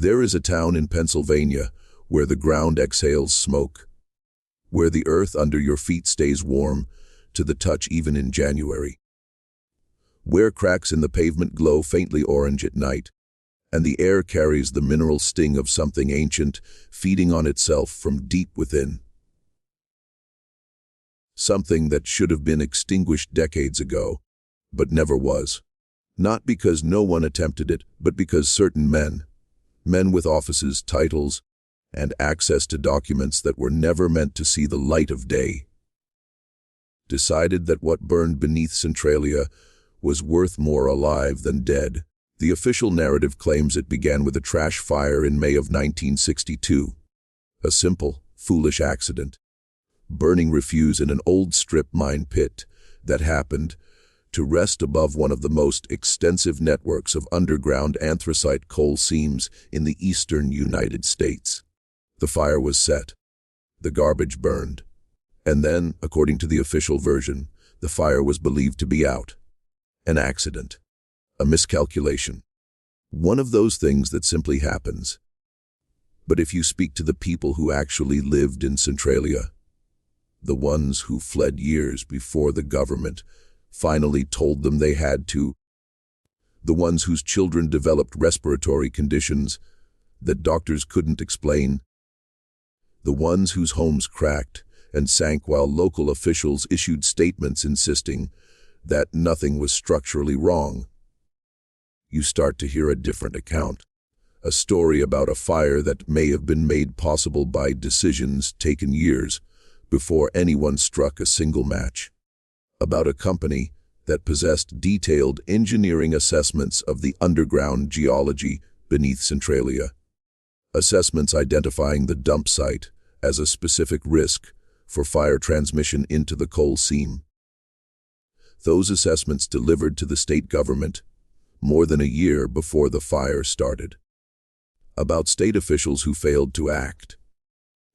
There is a town in Pennsylvania where the ground exhales smoke, where the earth under your feet stays warm to the touch even in January, where cracks in the pavement glow faintly orange at night, and the air carries the mineral sting of something ancient feeding on itself from deep within. Something that should have been extinguished decades ago, but never was. Not because no one attempted it, but because certain men with offices, titles, and access to documents that were never meant to see the light of day, decided that what burned beneath Centralia was worth more alive than dead. The official narrative claims it began with a trash fire in May of 1962. A simple, foolish accident. Burning refuse in an old strip mine pit that happened to rest above one of the most extensive networks of underground anthracite coal seams in the eastern United States. The fire was set. The garbage burned. And then, according to the official version, the fire was believed to be out. An accident. A miscalculation. One of those things that simply happens. But if you speak to the people who actually lived in Centralia, the ones who fled years before the government finally told them they had to, the ones whose children developed respiratory conditions that doctors couldn't explain, the ones whose homes cracked and sank while local officials issued statements insisting that nothing was structurally wrong, you start to hear a different account. A story about a fire that may have been made possible by decisions taken years before anyone struck a single match. About a company that possessed detailed engineering assessments of the underground geology beneath Centralia. Assessments identifying the dump site as a specific risk for fire transmission into the coal seam. Those assessments delivered to the state government more than a year before the fire started. About state officials who failed to act,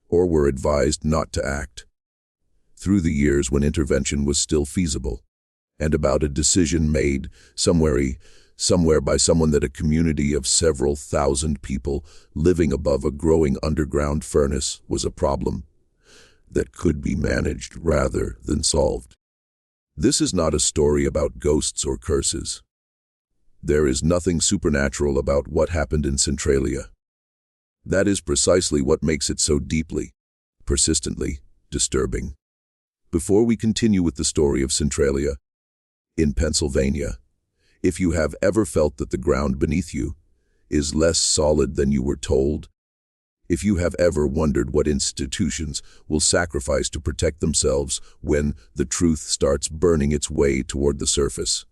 or were advised not to act, through the years when intervention was still feasible, and about a decision made somewhere by someone that a community of several thousand people living above a growing underground furnace was a problem that could be managed rather than solved. This is not a story about ghosts or curses. There is nothing supernatural about what happened in Centralia. That is precisely what makes it so deeply, persistently disturbing. Before we continue with the story of Centralia, in Pennsylvania, if you have ever felt that the ground beneath you is less solid than you were told, if you have ever wondered what institutions will sacrifice to protect themselves when the truth starts burning its way toward the surface,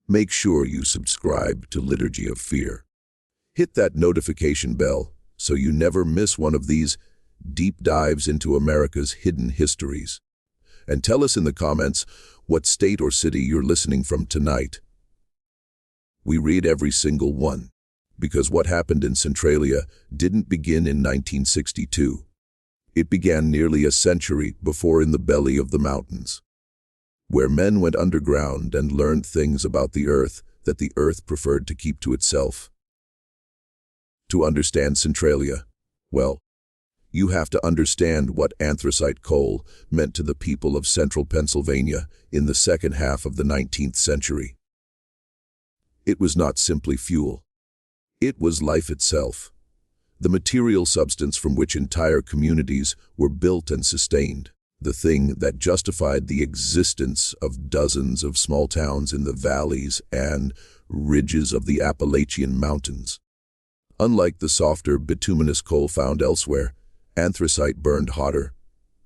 make sure you subscribe to Liturgy of Fear. Hit that notification bell so you never miss one of these deep dives into America's hidden histories. And tell us in the comments what state or city you're listening from tonight. We read every single one, because what happened in Centralia didn't begin in 1962. It began nearly a century before in the belly of the mountains, where men went underground and learned things about the earth that the earth preferred to keep to itself. To understand Centralia, well, you have to understand what anthracite coal meant to the people of central Pennsylvania in the second half of the 19th century. It was not simply fuel. It was life itself, the material substance from which entire communities were built and sustained, the thing that justified the existence of dozens of small towns in the valleys and ridges of the Appalachian Mountains. Unlike the softer bituminous coal found elsewhere, anthracite burned hotter,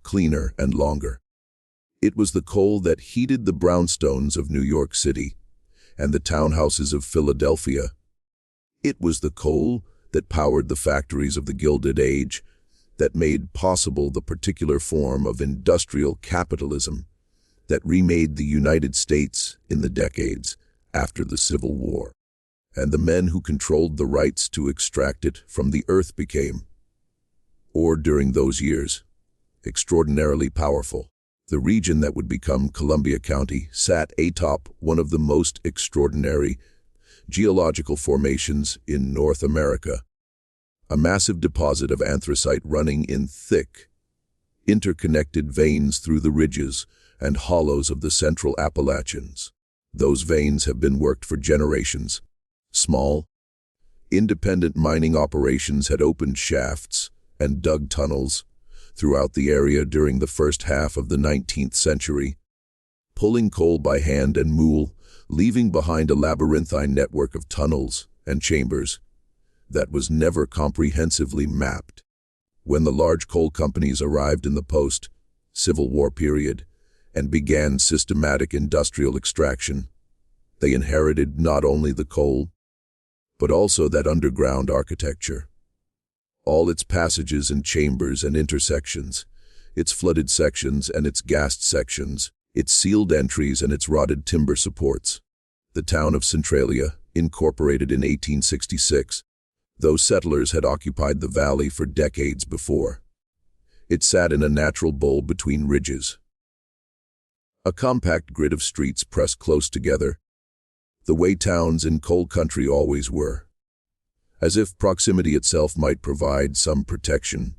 cleaner, and longer. It was the coal that heated the brownstones of New York City and the townhouses of Philadelphia. It was the coal that powered the factories of the Gilded Age, that made possible the particular form of industrial capitalism that remade the United States in the decades after the Civil War. And the men who controlled the rights to extract it from the earth became, or during those years, extraordinarily powerful. The region that would become Columbia County sat atop one of the most extraordinary geological formations in North America. A massive deposit of anthracite running in thick, interconnected veins through the ridges and hollows of the Central Appalachians. Those veins have been worked for generations. Small, independent mining operations had opened shafts and dug tunnels throughout the area during the first half of the 19th century, pulling coal by hand and mule, leaving behind a labyrinthine network of tunnels and chambers that was never comprehensively mapped. When the large coal companies arrived in the post-Civil War period and began systematic industrial extraction, they inherited not only the coal, but also that underground architecture. All its passages and chambers and intersections, its flooded sections and its gassed sections, its sealed entries and its rotted timber supports. The town of Centralia, incorporated in 1866, those settlers had occupied the valley for decades before. It sat in a natural bowl between ridges. A compact grid of streets pressed close together, the way towns in coal country always were, as if proximity itself might provide some protection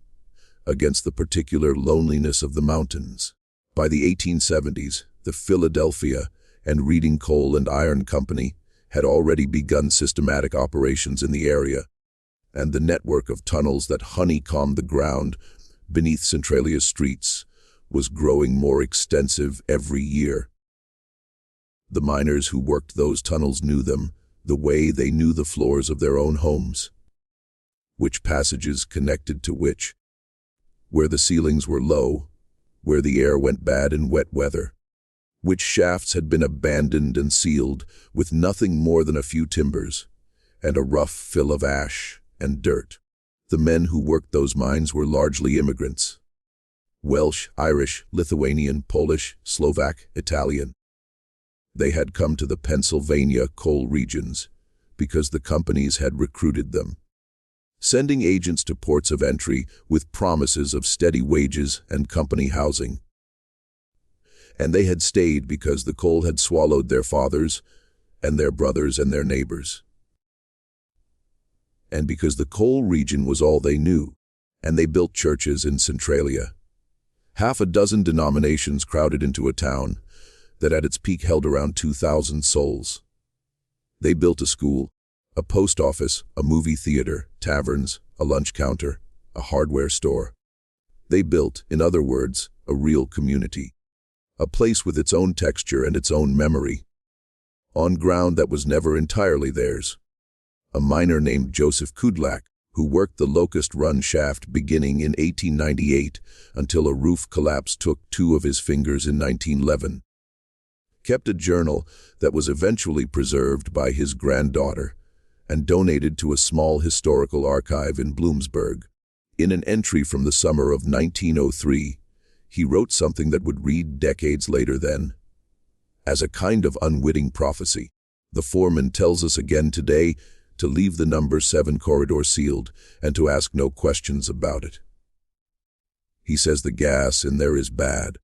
against the particular loneliness of the mountains. By the 1870s, the Philadelphia and Reading Coal and Iron Company had already begun systematic operations in the area, and the network of tunnels that honeycombed the ground beneath Centralia's streets was growing more extensive every year. The miners who worked those tunnels knew them the way they knew the floors of their own homes, which passages connected to which, where the ceilings were low, where the air went bad in wet weather, which shafts had been abandoned and sealed with nothing more than a few timbers and a rough fill of ash and dirt. The men who worked those mines were largely immigrants: Welsh, Irish, Lithuanian, Polish, Slovak, Italian. They had come to the Pennsylvania coal regions because the companies had recruited them, sending agents to ports of entry with promises of steady wages and company housing. And they had stayed because the coal had swallowed their fathers and their brothers and their neighbors. And because the coal region was all they knew, and they built churches in Centralia. Half a dozen denominations crowded into a town that at its peak held around 2,000 souls. They built a school, a post office, a movie theater, taverns, a lunch counter, a hardware store. They built, in other words, a real community, a place with its own texture and its own memory, on ground that was never entirely theirs. A miner named Joseph Kudlak, who worked the Locust Run shaft beginning in 1898 until a roof collapse took 2 of his fingers in 1911, kept a journal that was eventually preserved by his granddaughter and donated to a small historical archive in Bloomsburg. In an entry from the summer of 1903, he wrote something that would read decades later then, as a kind of unwitting prophecy. The foreman tells us again today to leave the number 7 corridor sealed and to ask no questions about it. He says the gas in there is bad.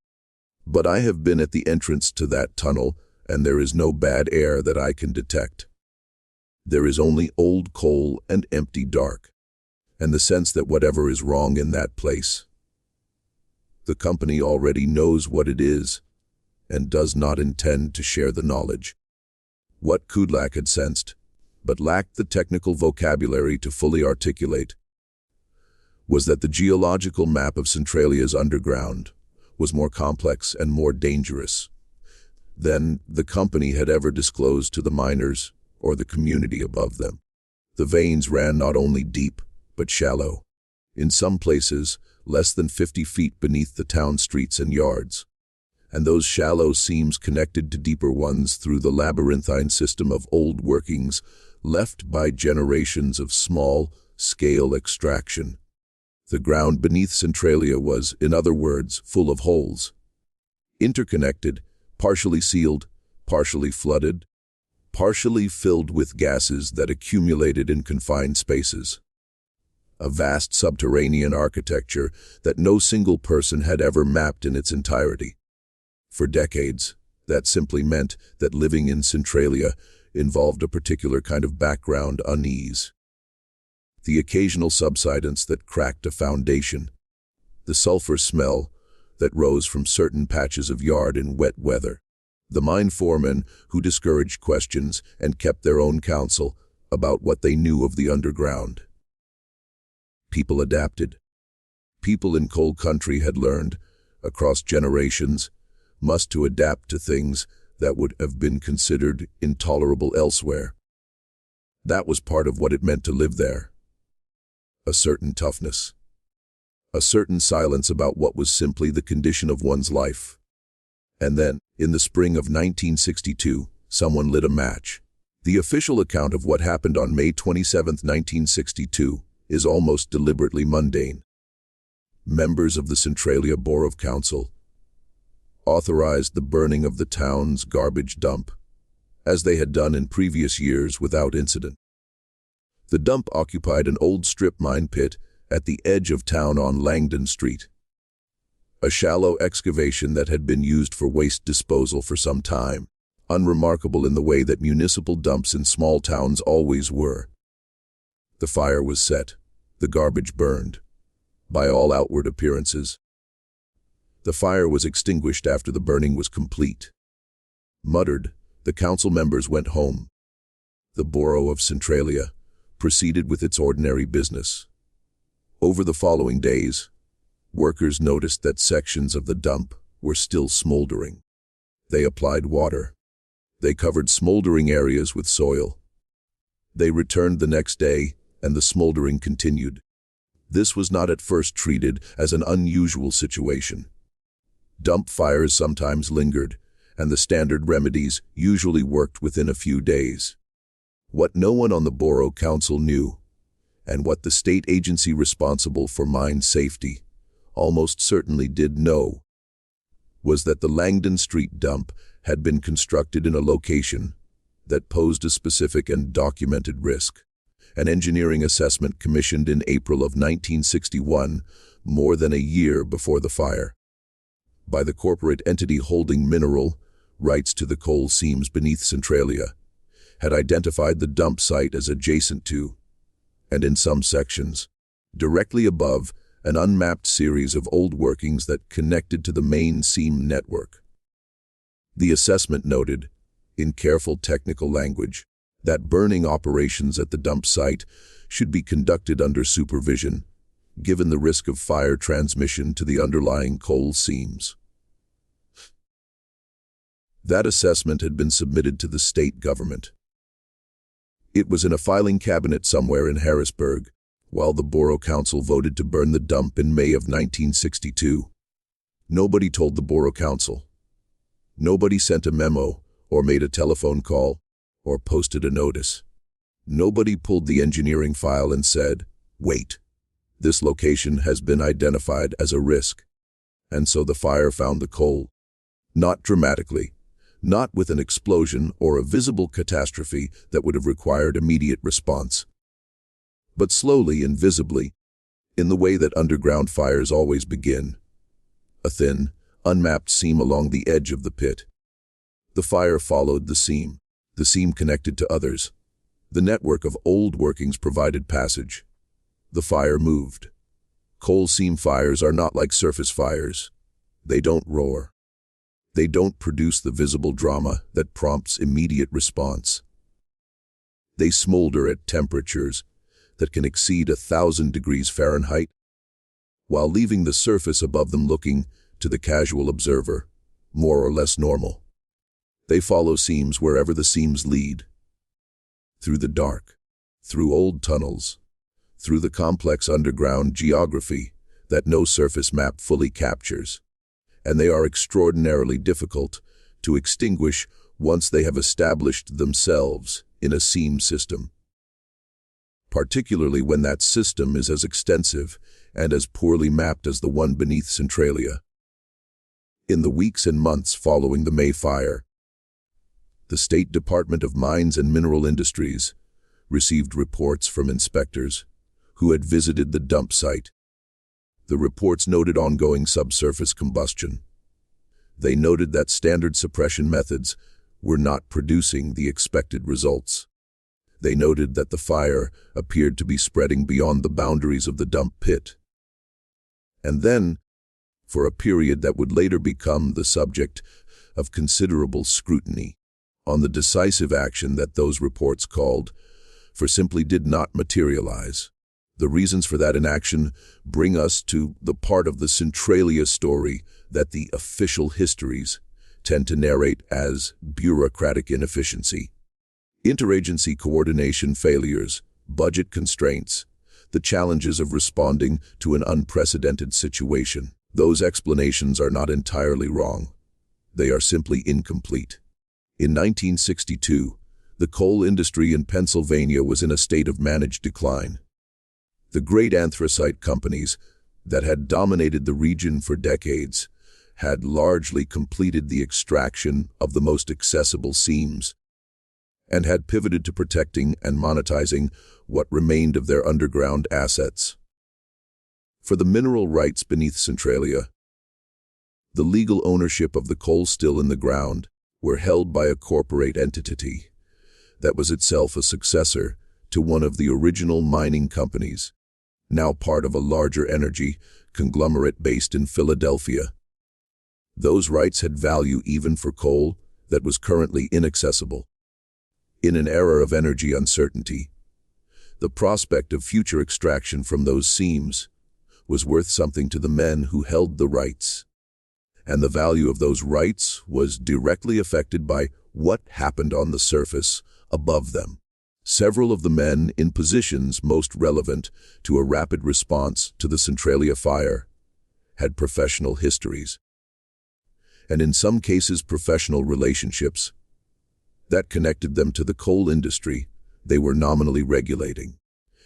But I have been at the entrance to that tunnel, and there is no bad air that I can detect. There is only old coal and empty dark, and the sense that whatever is wrong in that place, the company already knows what it is and does not intend to share the knowledge. What Kudlak had sensed, but lacked the technical vocabulary to fully articulate, was that the geological map of Centralia's underground was more complex and more dangerous than the company had ever disclosed to the miners or the community above them. The veins ran not only deep, but shallow, in some places less than 50 feet beneath the town streets and yards, and those shallow seams connected to deeper ones through the labyrinthine system of old workings left by generations of small-scale extraction. The ground beneath Centralia was, in other words, full of holes, interconnected, partially sealed, partially flooded, partially filled with gases that accumulated in confined spaces. A vast subterranean architecture that no single person had ever mapped in its entirety. For decades, that simply meant that living in Centralia, involved a particular kind of background unease. The occasional subsidence that cracked a foundation, the sulfur smell that rose from certain patches of yard in wet weather, the mine foremen who discouraged questions and kept their own counsel about what they knew of the underground. People adapted. People in coal country had learned, across generations, must to adapt to things that would have been considered intolerable elsewhere. That was part of what it meant to live there. A certain toughness. A certain silence about what was simply the condition of one's life. And then, in the spring of 1962, someone lit a match. The official account of what happened on May 27, 1962, is almost deliberately mundane. Members of the Centralia Borough Council authorized the burning of the town's garbage dump, as they had done in previous years without incident. The dump occupied an old strip mine pit at the edge of town on Langdon Street. A shallow excavation that had been used for waste disposal for some time, unremarkable in the way that municipal dumps in small towns always were. The fire was set, the garbage burned, by all outward appearances. The fire was extinguished after the burning was complete. Muttered, the council members went home. The borough of Centralia proceeded with its ordinary business. Over the following days, workers noticed that sections of the dump were still smoldering. They applied water. They covered smoldering areas with soil. They returned the next day, and the smoldering continued. This was not at first treated as an unusual situation. Dump fires sometimes lingered, and the standard remedies usually worked within a few days. What no one on the borough council knew, and what the state agency responsible for mine safety almost certainly did know, was that the Langdon Street dump had been constructed in a location that posed a specific and documented risk. An engineering assessment commissioned in April of 1961, more than a year before the fire, by the corporate entity holding mineral rights to the coal seams beneath Centralia, had identified the dump site as adjacent to, and in some sections, directly above, an unmapped series of old workings that connected to the main seam network. The assessment noted, in careful technical language, that burning operations at the dump site should be conducted under supervision, given the risk of fire transmission to the underlying coal seams. That assessment had been submitted to the state government. It was in a filing cabinet somewhere in Harrisburg, while the borough council voted to burn the dump in May of 1962. Nobody told the borough council. Nobody sent a memo, or made a telephone call, or posted a notice. Nobody pulled the engineering file and said, "Wait, this location has been identified as a risk." And so the fire found the coal. Not dramatically, not with an explosion or a visible catastrophe that would have required immediate response, but slowly and visibly, in the way that underground fires always begin. A thin, unmapped seam along the edge of the pit. The fire followed the seam connected to others. The network of old workings provided passage. The fire moved. Coal seam fires are not like surface fires. They don't roar. They don't produce the visible drama that prompts immediate response. They smolder at temperatures that can exceed 1,000 degrees Fahrenheit, while leaving the surface above them looking, to the casual observer, more or less normal. They follow seams wherever the seams lead. Through the dark, through old tunnels, through the complex underground geography that no surface map fully captures, and they are extraordinarily difficult to extinguish once they have established themselves in a seam system. Particularly when that system is as extensive and as poorly mapped as the one beneath Centralia. In the weeks and months following the May fire, the State Department of Mines and Mineral Industries received reports from inspectors who had visited the dump site. The reports noted ongoing subsurface combustion. They noted that standard suppression methods were not producing the expected results. They noted that the fire appeared to be spreading beyond the boundaries of the dump pit. And then, for a period that would later become the subject of considerable scrutiny, on the decisive action that those reports called for simply did not materialize. The reasons for that inaction bring us to the part of the Centralia story that the official histories tend to narrate as bureaucratic inefficiency. Interagency coordination failures, budget constraints, the challenges of responding to an unprecedented situation. Those explanations are not entirely wrong. They are simply incomplete. In 1962, the coal industry in Pennsylvania was in a state of managed decline. The great anthracite companies that had dominated the region for decades had largely completed the extraction of the most accessible seams and had pivoted to protecting and monetizing what remained of their underground assets. For the mineral rights beneath Centralia, the legal ownership of the coal still in the ground were held by a corporate entity that was itself a successor to one of the original mining companies, now part of a larger energy conglomerate based in Philadelphia. Those rights had value even for coal that was currently inaccessible. In an era of energy uncertainty, the prospect of future extraction from those seams was worth something to the men who held the rights. And the value of those rights was directly affected by what happened on the surface above them. Several of the men in positions most relevant to a rapid response to the Centralia fire had professional histories, and in some cases professional relationships that connected them to the coal industry they were nominally regulating.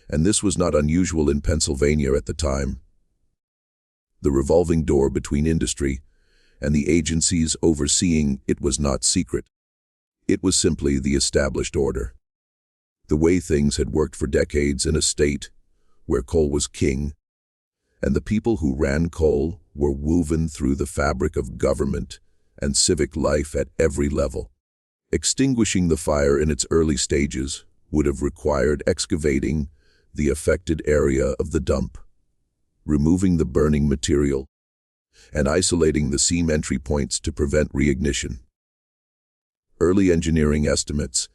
And this was not unusual in Pennsylvania at the time. The revolving door between industry and the agencies overseeing it was not secret. It was simply the established order. The way things had worked for decades in a state where coal was king, and the people who ran coal were woven through the fabric of government and civic life at every level. Extinguishing the fire in its early stages would have required excavating the affected area of the dump, removing the burning material, and isolating the seam entry points to prevent reignition. Early engineering estimates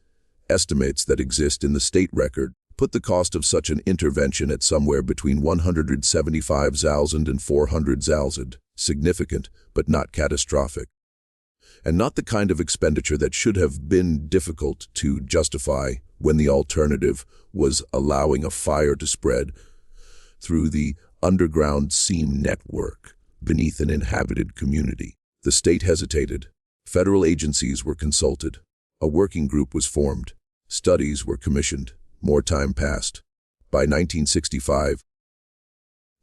that exist in the state record, put the cost of such an intervention at somewhere between $175,000 and $400,000, significant but not catastrophic, and not the kind of expenditure that should have been difficult to justify when the alternative was allowing a fire to spread through the underground seam network beneath an inhabited community. The state hesitated. Federal agencies were consulted. A working group was formed. Studies were commissioned. More time passed. By 1965,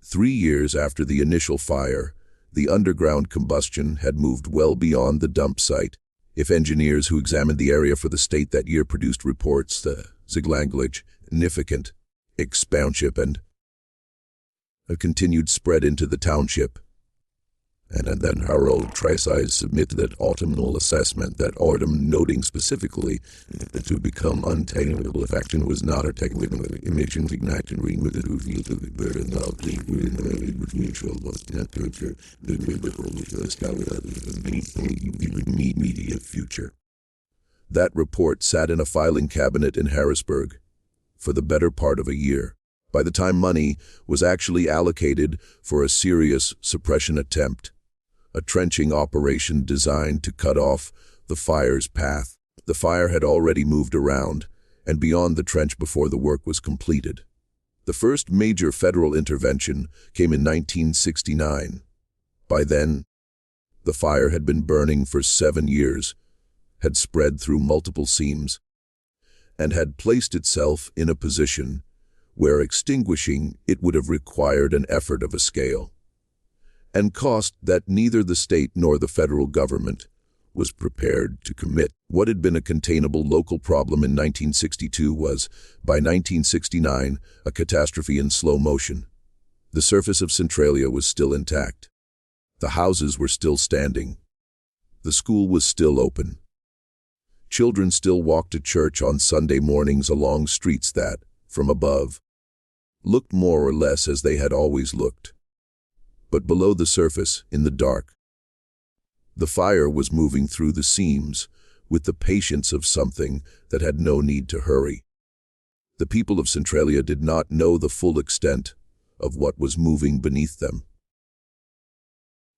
3 years after the initial fire, the underground combustion had moved well beyond the dump site. If engineers who examined the area for the state that year produced reports, the significant expansion and a continued spread into the township. And then Harold Tresize submitted that autumnal assessment, that autumn noting specifically that to become untenable if action was not a technical emissions ignite and ring with it who feels the burden of the mutual was not torture, the liberal immediate future. That report sat in a filing cabinet in Harrisburg for the better part of a year. By the time money was actually allocated for a serious suppression attempt, a trenching operation designed to cut off the fire's path, the fire had already moved around and beyond the trench before the work was completed. The first major federal intervention came in 1969. By then, the fire had been burning for 7 years, had spread through multiple seams, and had placed itself in a position where extinguishing it would have required an effort of a scale and cost that neither the state nor the federal government was prepared to commit. What had been a containable local problem in 1962 was, by 1969, a catastrophe in slow motion. The surface of Centralia was still intact. The houses were still standing. The school was still open. Children still walked to church on Sunday mornings along streets that, from above, looked more or less as they had always looked. But below the surface, in the dark, the fire was moving through the seams with the patience of something that had no need to hurry. The people of Centralia did not know the full extent of what was moving beneath them.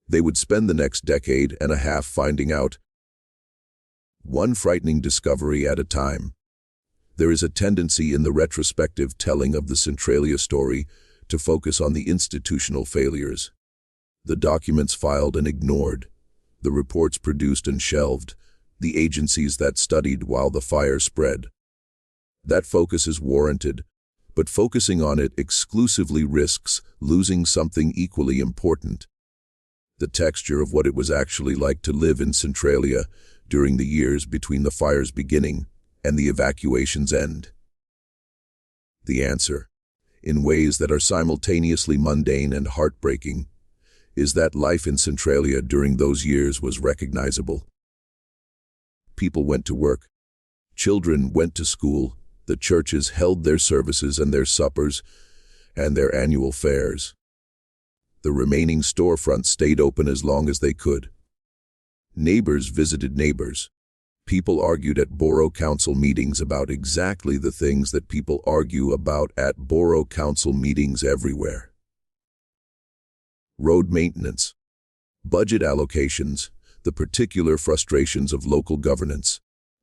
They would spend the next decade and a half finding out, one frightening discovery at a time. There is a tendency in the retrospective telling of the Centralia story to focus on the institutional failures, the documents filed and ignored, the reports produced and shelved, the agencies that studied while the fire spread. That focus is warranted, but focusing on it exclusively risks losing something equally important: the texture of what it was actually like to live in Centralia during the years between the fire's beginning and the evacuation's end. The answer, in ways that are simultaneously mundane and heartbreaking, is that life in Centralia during those years was recognizable. People went to work, children went to school, the churches held their services and their suppers and their annual fairs. The remaining storefronts stayed open as long as they could. Neighbors visited neighbors. People argued at borough council meetings about exactly the things that people argue about at borough council meetings everywhere: road maintenance, budget allocations, the particular frustrations of local governance.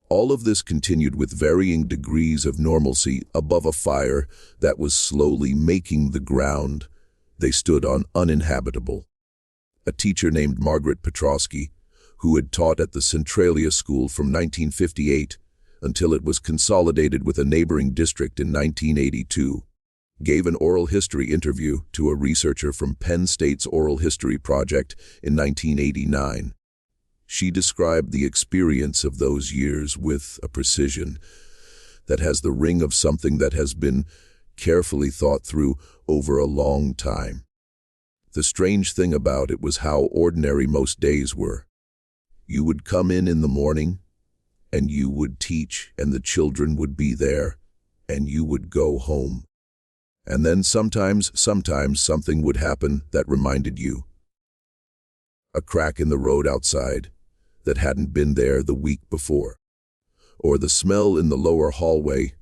All of this continued with varying degrees of normalcy above a fire that was slowly making the ground they stood on uninhabitable. A teacher named Margaret Petrosky, who had taught at the Centralia School from 1958 until it was consolidated with a neighboring district in 1982, gave an oral history interview to a researcher from Penn State's Oral History Project in 1989. She described the experience of those years with a precision that has the ring of something that has been carefully thought through over a long time. The strange thing about it was how ordinary most days were. You would come in the morning, and you would teach, and the children would be there, and you would go home. And then sometimes something would happen that reminded you. A crack in the road outside that hadn't been there the week before, or the smell in the lower hallway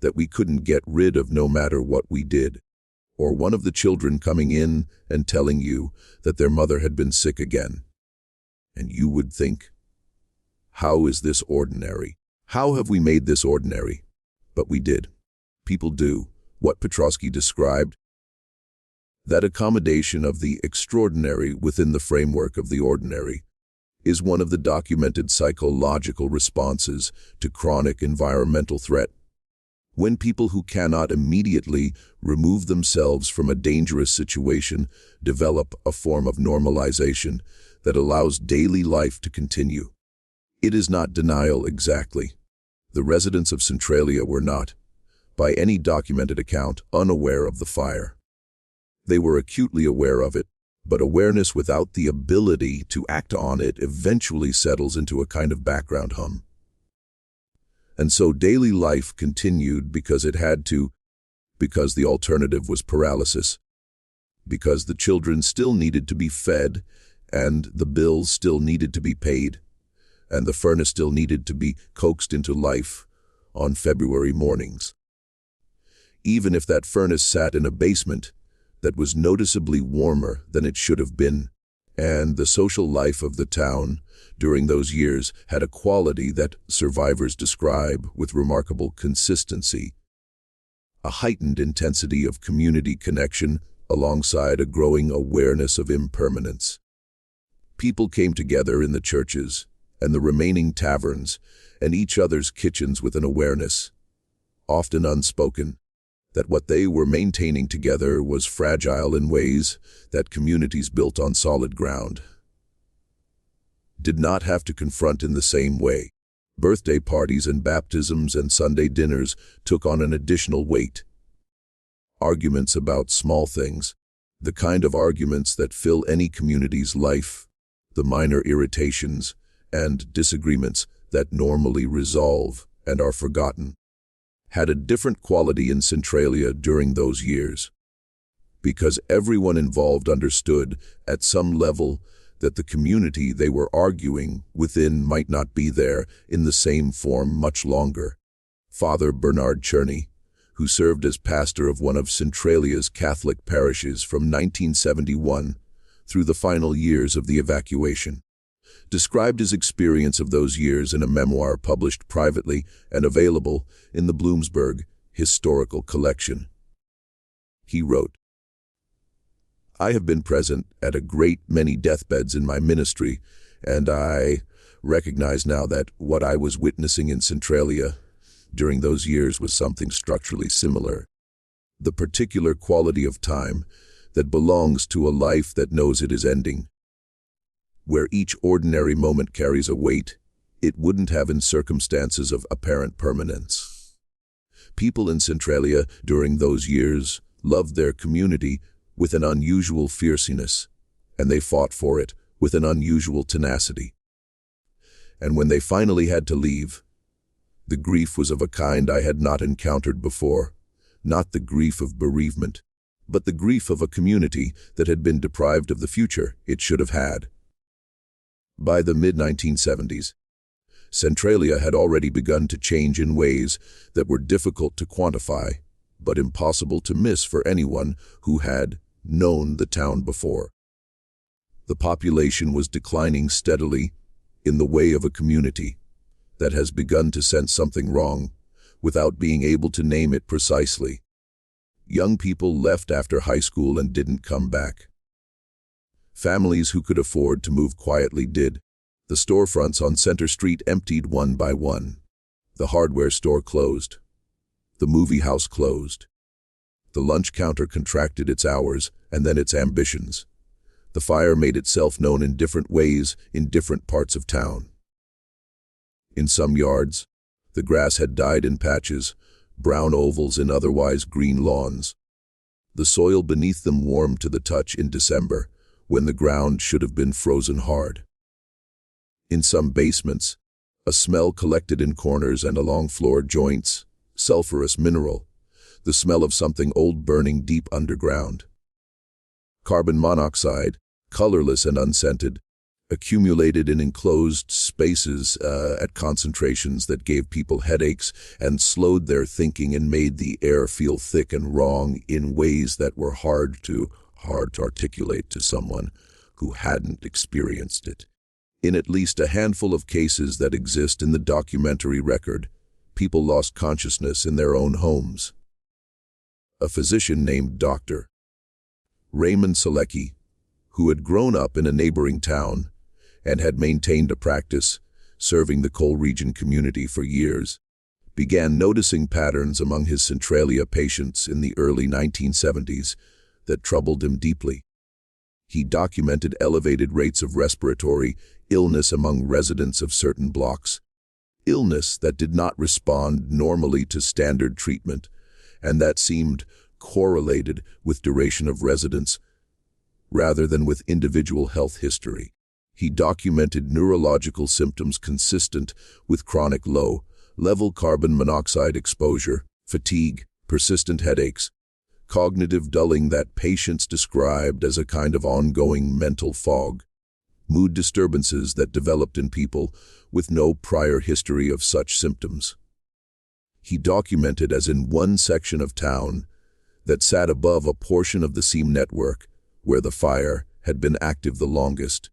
that we couldn't get rid of no matter what we did, or one of the children coming in and telling you that their mother had been sick again. And you would think, how is this ordinary? How have we made this ordinary? But we did. People do what Petrosky described: that accommodation of the extraordinary within the framework of the ordinary is one of the documented psychological responses to chronic environmental threat. When people who cannot immediately remove themselves from a dangerous situation develop a form of normalization that allows daily life to continue. It is not denial exactly. The residents of Centralia were not, by any documented account, unaware of the fire. They were acutely aware of it, but awareness without the ability to act on it eventually settles into a kind of background hum. And so daily life continued because it had to, because the alternative was paralysis, because the children still needed to be fed, and the bills still needed to be paid, and the furnace still needed to be coaxed into life on February mornings. Even if that furnace sat in a basement that was noticeably warmer than it should have been, and the social life of the town during those years had a quality that survivors describe with remarkable consistency: a heightened intensity of community connection alongside a growing awareness of impermanence. People came together in the churches and the remaining taverns and each other's kitchens with an awareness, often unspoken, that what they were maintaining together was fragile in ways that communities built on solid ground did not have to confront in the same way. Birthday parties and baptisms and Sunday dinners took on an additional weight. Arguments about small things, the kind of arguments that fill any community's life, the minor irritations and disagreements that normally resolve and are forgotten, had a different quality in Centralia during those years, because everyone involved understood at some level that the community they were arguing within might not be there in the same form much longer. Father Bernard Cherney, who served as pastor of one of Centralia's Catholic parishes from 1971 through the final years of the evacuation, described his experience of those years in a memoir published privately and available in the Bloomsburg Historical Collection. He wrote, "I have been present at a great many deathbeds in my ministry, and I recognize now that what I was witnessing in Centralia during those years was something structurally similar. The particular quality of time that belongs to a life that knows it is ending, where each ordinary moment carries a weight it wouldn't have in circumstances of apparent permanence. People in Centralia during those years loved their community with an unusual fierceness, and they fought for it with an unusual tenacity. And when they finally had to leave, the grief was of a kind I had not encountered before, not the grief of bereavement, but the grief of a community that had been deprived of the future it should have had." By the mid-1970s, Centralia had already begun to change in ways that were difficult to quantify, but impossible to miss for anyone who had known the town before. The population was declining steadily in the way of a community that has begun to sense something wrong without being able to name it precisely. Young people left after high school and didn't come back. Families who could afford to move quietly did. The storefronts on Center Street emptied one by one. The hardware store closed. The movie house closed. The lunch counter contracted its hours and then its ambitions. The fire made itself known in different ways in different parts of town. In some yards, the grass had died in patches, brown ovals in otherwise green lawns. The soil beneath them warmed to the touch in December, when the ground should have been frozen hard. In some basements, a smell collected in corners and along floor joints, sulfurous mineral, the smell of something old burning deep underground. Carbon monoxide, colorless and unscented, accumulated in enclosed spaces at concentrations that gave people headaches and slowed their thinking and made the air feel thick and wrong in ways that were hard to articulate to someone who hadn't experienced it. In at least a handful of cases that exist in the documentary record, people lost consciousness in their own homes. A physician named Dr. Raymond Selecki, who had grown up in a neighboring town and had maintained a practice serving the coal region community for years, began noticing patterns among his Centralia patients in the early 1970s that troubled him deeply. He documented elevated rates of respiratory illness among residents of certain blocks, illness that did not respond normally to standard treatment and that seemed correlated with duration of residence rather than with individual health history. He documented neurological symptoms consistent with chronic low-level carbon monoxide exposure, fatigue, persistent headaches, cognitive dulling that patients described as a kind of ongoing mental fog, mood disturbances that developed in people with no prior history of such symptoms. He documented as in one section of town that sat above a portion of the seam network where the fire had been active the longest,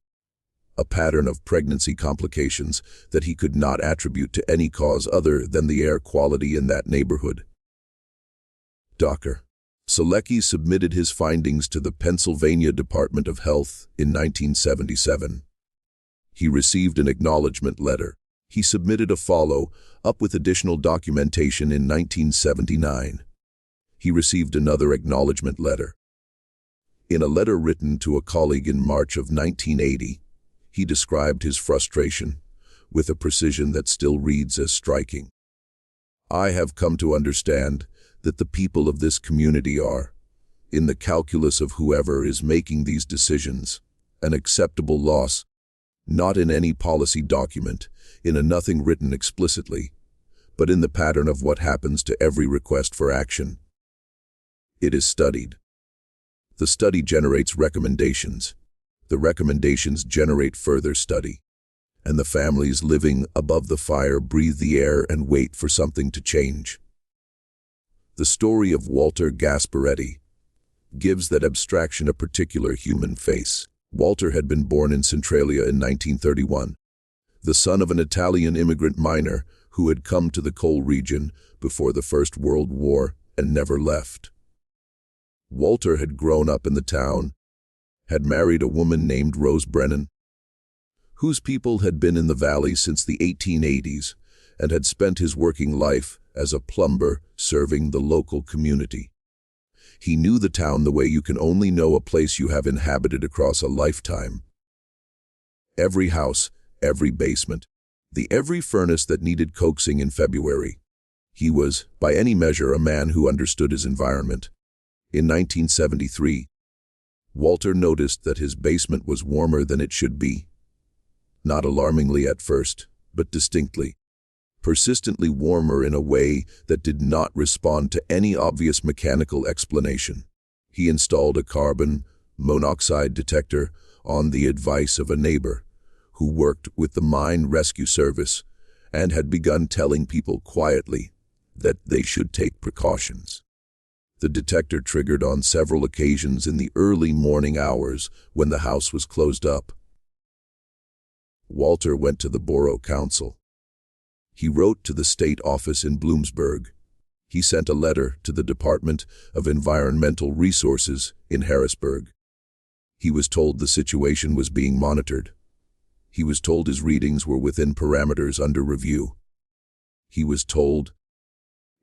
a pattern of pregnancy complications that he could not attribute to any cause other than the air quality in that neighborhood. Dr. Selecki submitted his findings to the Pennsylvania Department of Health in 1977. He received an acknowledgement letter. He submitted a follow-up with additional documentation in 1979. He received another acknowledgement letter. In a letter written to a colleague in March of 1980, he described his frustration with a precision that still reads as striking. "I have come to understand that the people of this community are, in the calculus of whoever is making these decisions, an acceptable loss, Not in any policy document, in a nothing written explicitly, but in the pattern of what happens to every request for action. It is studied. The study generates recommendations. The recommendations generate further study. And the families living above the fire breathe the air and wait for something to change. The story of Walter Gasparetti gives that abstraction a particular human face. Walter had been born in Centralia in 1931, the son of an Italian immigrant miner who had come to the coal region before the First World War and never left. Walter had grown up in the town, had married a woman named Rose Brennan, whose people had been in the valley since the 1880s, and had spent his working life as a plumber serving the local community. He knew the town the way you can only know a place you have inhabited across a lifetime. Every house, every basement, every furnace that needed coaxing in February. He was, by any measure, a man who understood his environment. In 1973, Walter noticed that his basement was warmer than it should be. Not alarmingly at first, but distinctly. Persistently warmer in a way that did not respond to any obvious mechanical explanation. He installed a carbon monoxide detector on the advice of a neighbor who worked with the mine rescue service and had begun telling people quietly that they should take precautions. The detector triggered on several occasions in the early morning hours when the house was closed up. Walter went to the borough council. He wrote to the state office in Bloomsburg. He sent a letter to the Department of Environmental Resources in Harrisburg. He was told the situation was being monitored. He was told his readings were within parameters under review. He was told,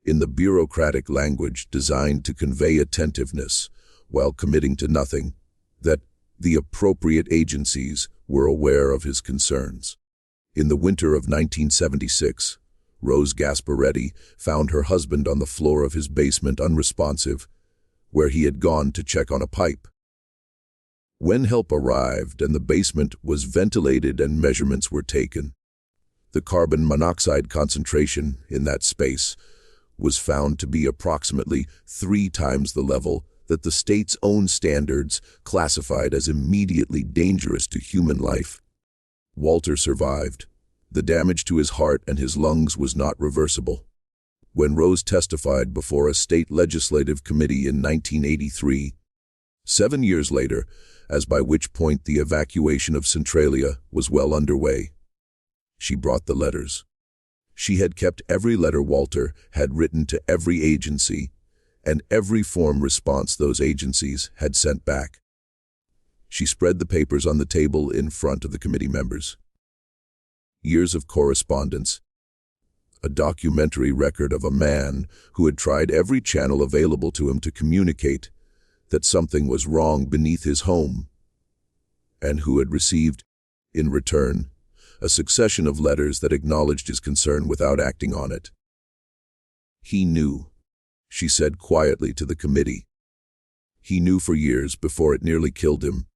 in the bureaucratic language designed to convey attentiveness while committing to nothing, that the appropriate agencies were aware of his concerns. In the winter of 1976, Rose Gasparetti found her husband on the floor of his basement unresponsive, where he had gone to check on a pipe. When help arrived and the basement was ventilated and measurements were taken, the carbon monoxide concentration in that space was found to be approximately 3 times the level that the state's own standards classified as immediately dangerous to human life. Walter survived. The damage to his heart and his lungs was not reversible. When Rose testified before a state legislative committee in 1983, 7 years later, as by which point the evacuation of Centralia was well underway, she brought the letters. She had kept every letter Walter had written to every agency and every form response those agencies had sent back. She spread the papers on the table in front of the committee members. Years of correspondence, a documentary record of a man who had tried every channel available to him to communicate that something was wrong beneath his home, and who had received, in return, a succession of letters that acknowledged his concern without acting on it. He knew, she said quietly to the committee. He knew for years before it nearly killed him.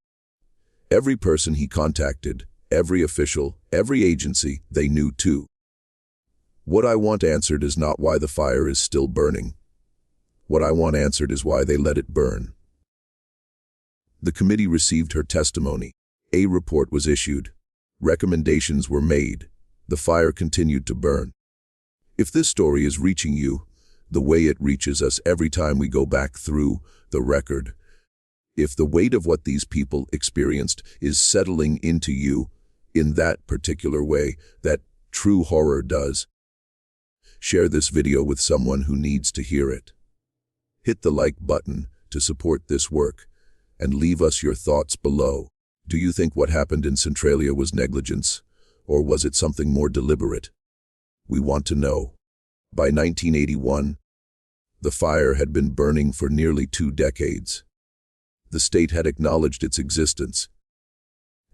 Every person he contacted, every official, every agency, they knew too. What I want answered is not why the fire is still burning. What I want answered is why they let it burn. The committee received her testimony. A report was issued. Recommendations were made. The fire continued to burn. If this story is reaching you, the way it reaches us every time we go back through the record, if the weight of what these people experienced is settling into you in that particular way that true horror does, share this video with someone who needs to hear it. Hit the like button to support this work, and leave us your thoughts below. Do you think what happened in Centralia was negligence, or was it something more deliberate? We want to know. By 1981, the fire had been burning for nearly 2 decades. The state had acknowledged its existence,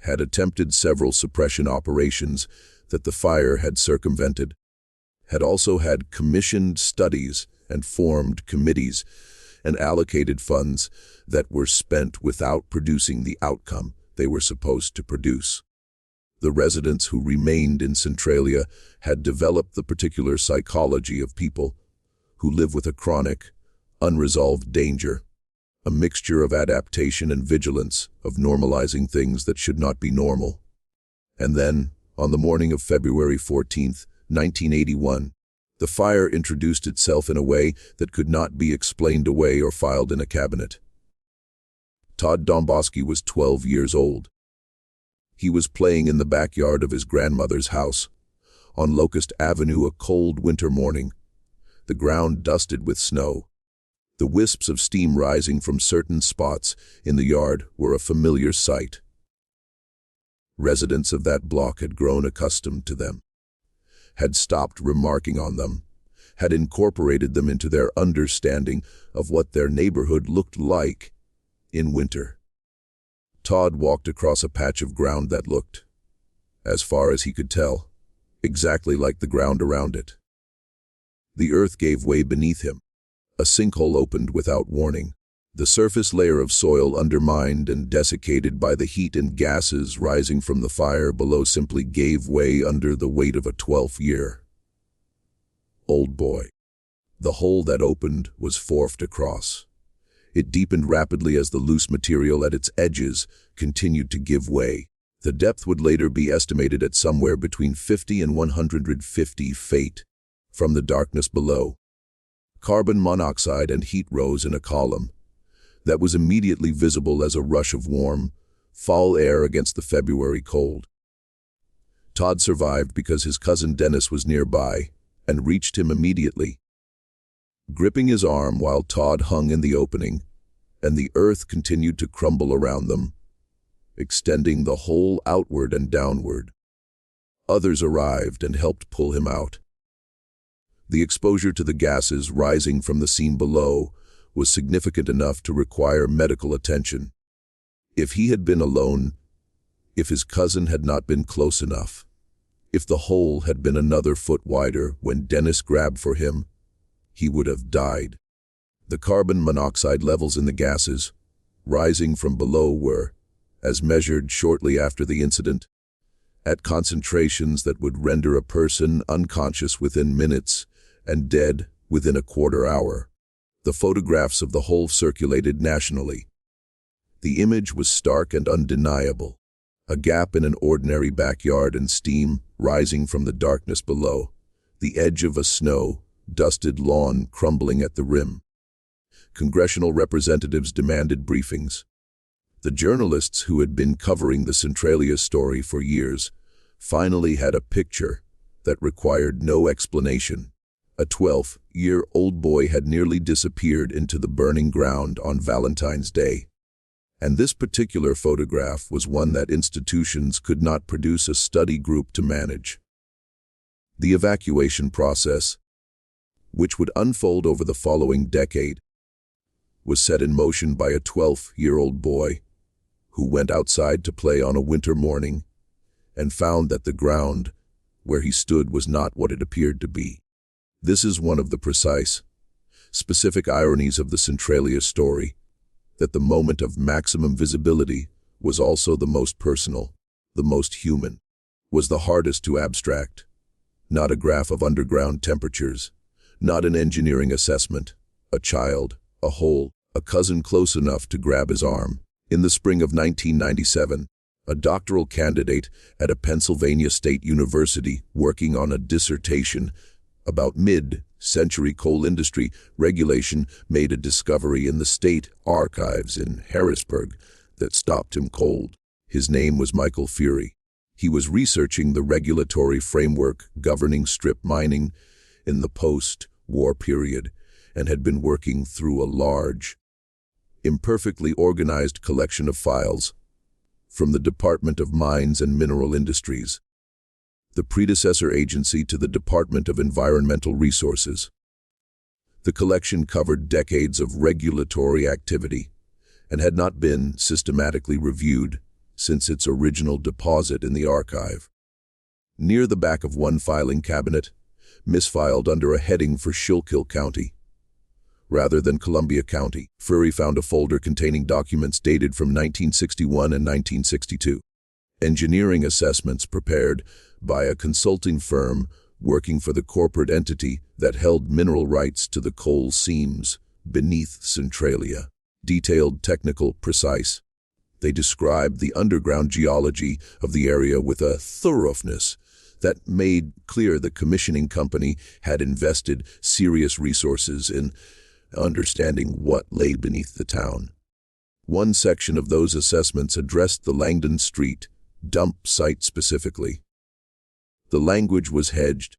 had attempted several suppression operations that the fire had circumvented, had also had commissioned studies and formed committees and allocated funds that were spent without producing the outcome they were supposed to produce. The residents who remained in Centralia had developed the particular psychology of people who live with a chronic, unresolved danger, a mixture of adaptation and vigilance, of normalizing things that should not be normal. And then, on the morning of February 14th, 1981, the fire introduced itself in a way that could not be explained away or filed in a cabinet. Todd Domboski was 12 years old. He was playing in the backyard of his grandmother's house, on Locust Avenue, a cold winter morning, the ground dusted with snow. The wisps of steam rising from certain spots in the yard were a familiar sight. Residents of that block had grown accustomed to them, had stopped remarking on them, had incorporated them into their understanding of what their neighborhood looked like in winter. Todd walked across a patch of ground that looked, as far as he could tell, exactly like the ground around it. The earth gave way beneath him. A sinkhole opened without warning. The surface layer of soil, undermined and desiccated by the heat and gases rising from the fire below, simply gave way under the weight of a 12-year-old boy. The hole that opened was forked across. It deepened rapidly as the loose material at its edges continued to give way. The depth would later be estimated at somewhere between 50 and 150 feet from the darkness below. Carbon monoxide and heat rose in a column that was immediately visible as a rush of warm, foul air against the February cold. Todd survived because his cousin Dennis was nearby and reached him immediately, gripping his arm while Todd hung in the opening, and the earth continued to crumble around them, extending the hole outward and downward. Others arrived and helped pull him out. The exposure to the gases rising from the scene below was significant enough to require medical attention. If he had been alone, if his cousin had not been close enough, if the hole had been another foot wider when Dennis grabbed for him, he would have died. The carbon monoxide levels in the gases, rising from below, were, as measured shortly after the incident, at concentrations that would render a person unconscious within minutes and dead within a quarter hour. The photographs of the hole circulated nationally. The image was stark and undeniable. A gap in an ordinary backyard and steam rising from the darkness below, the edge of a snow-dusted lawn crumbling at the rim. Congressional representatives demanded briefings. The journalists who had been covering the Centralia story for years finally had a picture that required no explanation. A 12-year-old boy had nearly disappeared into the burning ground on Valentine's Day. And this particular photograph was one that institutions could not produce a study group to manage. The evacuation process, which would unfold over the following decade, was set in motion by a 12-year-old boy who went outside to play on a winter morning and found that the ground where he stood was not what it appeared to be. This is one of the precise, specific ironies of the Centralia story, that the moment of maximum visibility was also the most personal, the most human, was the hardest to abstract. Not a graph of underground temperatures, not an engineering assessment, a child, a hole, a cousin close enough to grab his arm. In the spring of 1997, a doctoral candidate at a Pennsylvania State University working on a dissertation about mid-century coal industry regulation made a discovery in the state archives in Harrisburg that stopped him cold. His name was Michael Fury. He was researching the regulatory framework governing strip mining in the post-war period and had been working through a large, imperfectly organized collection of files from the Department of Mines and Mineral Industries, the predecessor agency to the Department of Environmental Resources. The collection covered decades of regulatory activity and had not been systematically reviewed since its original deposit in the archive. Near the back of one filing cabinet, misfiled under a heading for Schuylkill County, rather than Columbia County, Fury found a folder containing documents dated from 1961 and 1962. engineering assessments prepared by a consulting firm working for the corporate entity that held mineral rights to the coal seams beneath Centralia. Detailed, technical, precise. They described the underground geology of the area with a thoroughness that made clear the commissioning company had invested serious resources in understanding what lay beneath the town. One section of those assessments addressed the Langdon Street dump site specifically. The language was hedged,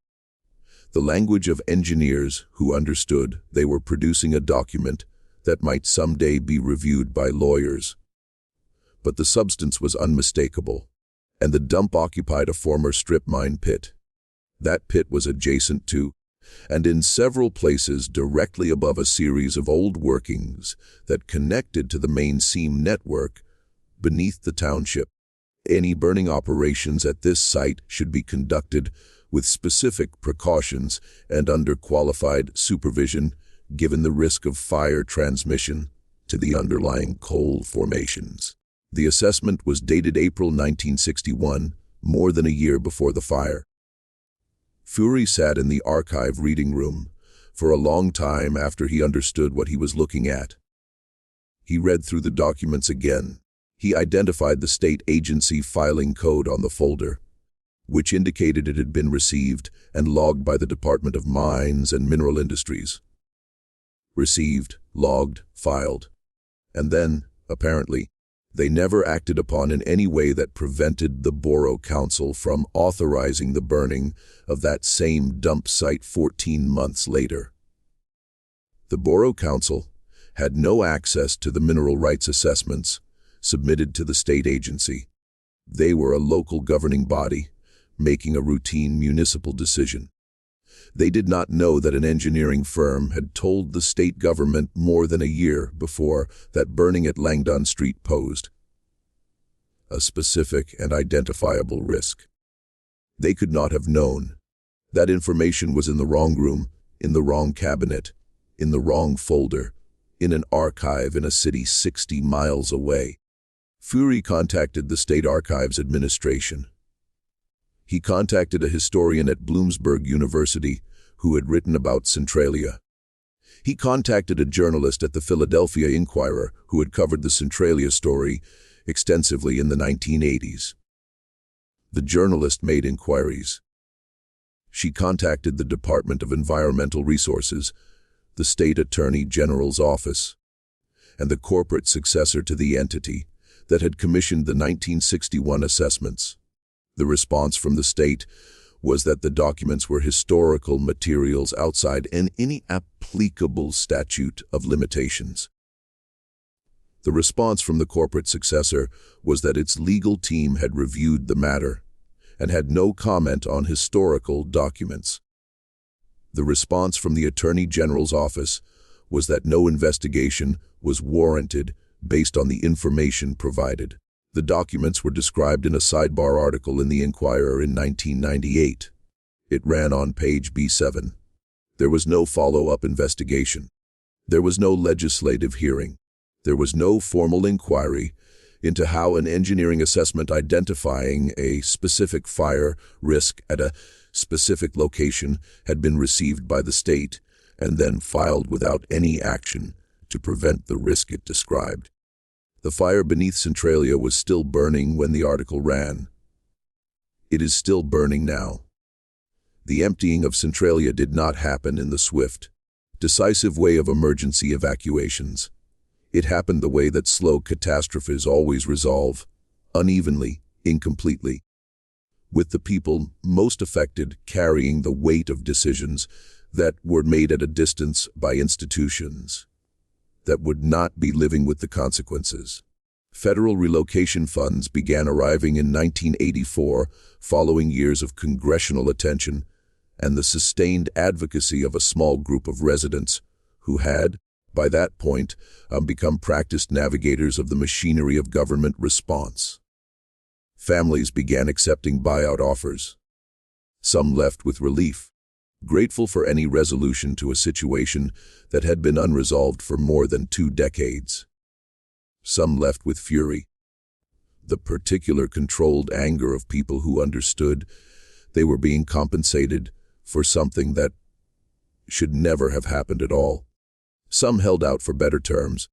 the language of engineers who understood they were producing a document that might someday be reviewed by lawyers. But the substance was unmistakable, and the dump occupied a former strip mine pit. That pit was adjacent to, and in several places directly above, a series of old workings that connected to the main seam network beneath the township. Any burning operations at this site should be conducted with specific precautions and under qualified supervision, given the risk of fire transmission to the underlying coal formations. The assessment was dated April 1961, more than a year before the fire. Fury sat in the archive reading room for a long time after he understood what he was looking at. He read through the documents again. He identified the state agency filing code on the folder, which indicated it had been received and logged by the Department of Mines and Mineral Industries. Received, logged, filed. And then, apparently, they never acted upon in any way that prevented the Borough Council from authorizing the burning of that same dump site 14 months later. The Borough Council had no access to the mineral rights assessments submitted to the state agency. They were a local governing body, making a routine municipal decision. They did not know that an engineering firm had told the state government more than a year before that burning at Langdon Street posed a specific and identifiable risk. They could not have known. That information was in the wrong room, in the wrong cabinet, in the wrong folder, in an archive in a city 60 miles away. Fury contacted the State Archives Administration. He contacted a historian at Bloomsburg University who had written about Centralia. He contacted a journalist at the Philadelphia Inquirer who had covered the Centralia story extensively in the 1980s. The journalist made inquiries. She contacted the Department of Environmental Resources, the State Attorney General's office, and the corporate successor to the entity that had commissioned the 1961 assessments. The response from the state was that the documents were historical materials outside any applicable statute of limitations. The response from the corporate successor was that its legal team had reviewed the matter and had no comment on historical documents. The response from the Attorney General's office was that no investigation was warranted based on the information provided. The documents were described in a sidebar article in the Inquirer in 1998. It ran on page B7. There was no follow-up investigation. There was no legislative hearing. There was no formal inquiry into how an engineering assessment identifying a specific fire risk at a specific location had been received by the state and then filed without any action to prevent the risk it described. The fire beneath Centralia was still burning when the article ran. It is still burning now. The emptying of Centralia did not happen in the swift, decisive way of emergency evacuations. It happened the way that slow catastrophes always resolve, unevenly, incompletely, with the people most affected carrying the weight of decisions that were made at a distance by institutions that would not be living with the consequences. Federal relocation funds began arriving in 1984 following years of congressional attention and the sustained advocacy of a small group of residents who had, by that point, become practiced navigators of the machinery of government response. Families began accepting buyout offers. Some left with relief, grateful for any resolution to a situation that had been unresolved for more than 2 decades. Some left with fury. The particular controlled anger of people who understood they were being compensated for something that should never have happened at all. Some held out for better terms,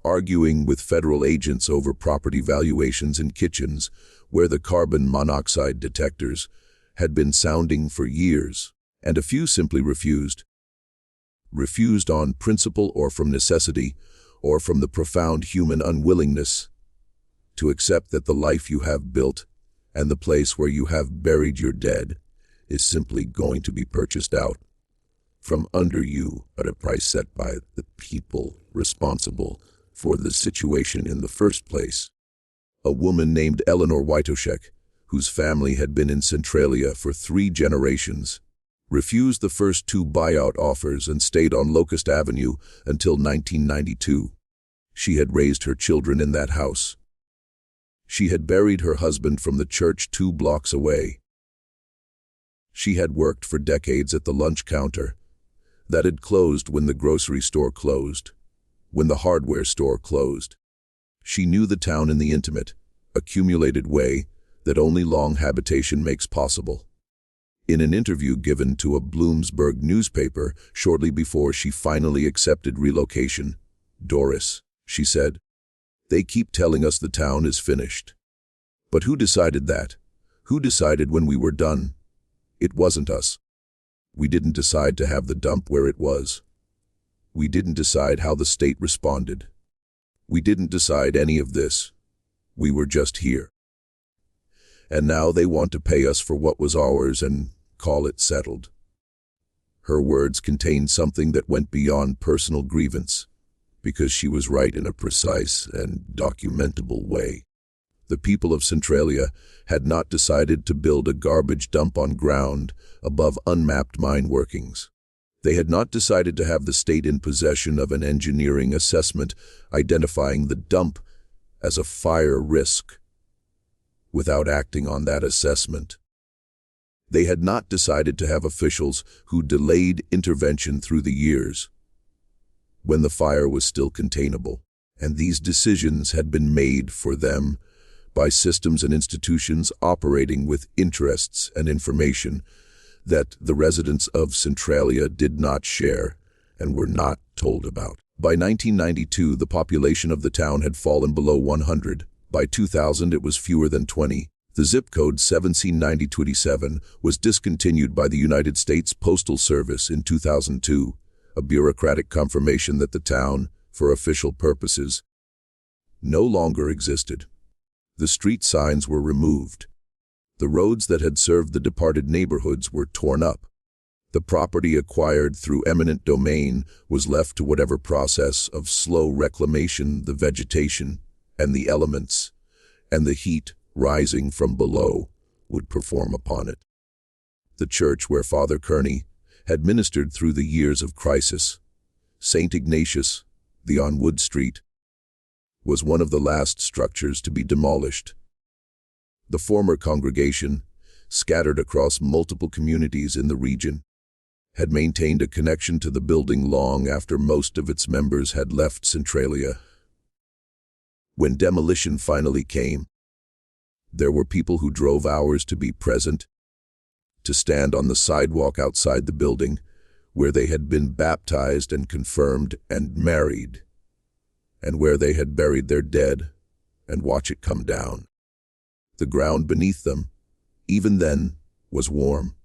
arguing with federal agents over property valuations in kitchens where the carbon monoxide detectors had been sounding for years, and a few simply refused. Refused on principle or from necessity, or from the profound human unwillingness to accept that the life you have built and the place where you have buried your dead is simply going to be purchased out from under you at a price set by the people responsible for the situation in the first place. A woman named Eleanor Witoshek, whose family had been in Centralia for 3 generations, refused the first 2 buyout offers and stayed on Locust Avenue until 1992. She had raised her children in that house. She had buried her husband from the church 2 blocks away. She had worked for decades at the lunch counter that had closed when the grocery store closed, when the hardware store closed. She knew the town in the intimate, accumulated way that only long habitation makes possible. In an interview given to a Bloomsburg newspaper shortly before she finally accepted relocation, "Doris," she said, "they keep telling us the town is finished. But who decided that? Who decided when we were done? It wasn't us. We didn't decide to have the dump where it was. We didn't decide how the state responded. We didn't decide any of this. We were just here. And now they want to pay us for what was ours and call it settled." Her words contained something that went beyond personal grievance, because she was right in a precise and documentable way. The people of Centralia had not decided to build a garbage dump on ground above unmapped mine workings. They had not decided to have the state in possession of an engineering assessment identifying the dump as a fire risk without acting on that assessment. They had not decided to have officials who delayed intervention through the years when the fire was still containable, and these decisions had been made for them by systems and institutions operating with interests and information that the residents of Centralia did not share and were not told about. By 1992, the population of the town had fallen below 100. By 2000, it was fewer than 20. The zip code 179027 was discontinued by the United States Postal Service in 2002, a bureaucratic confirmation that the town, for official purposes, no longer existed. The street signs were removed. The roads that had served the departed neighborhoods were torn up. The property acquired through eminent domain was left to whatever process of slow reclamation the vegetation and the elements and the heat rising from below would perform upon it. The church where Father Kearney had ministered through the years of crisis, St. Ignatius, the on Wood Street, was one of the last structures to be demolished. The former congregation, scattered across multiple communities in the region, had maintained a connection to the building long after most of its members had left Centralia. When demolition finally came, there were people who drove hours to be present, to stand on the sidewalk outside the building, where they had been baptized and confirmed and married, and where they had buried their dead, and watch it come down. The ground beneath them, even then, was warm.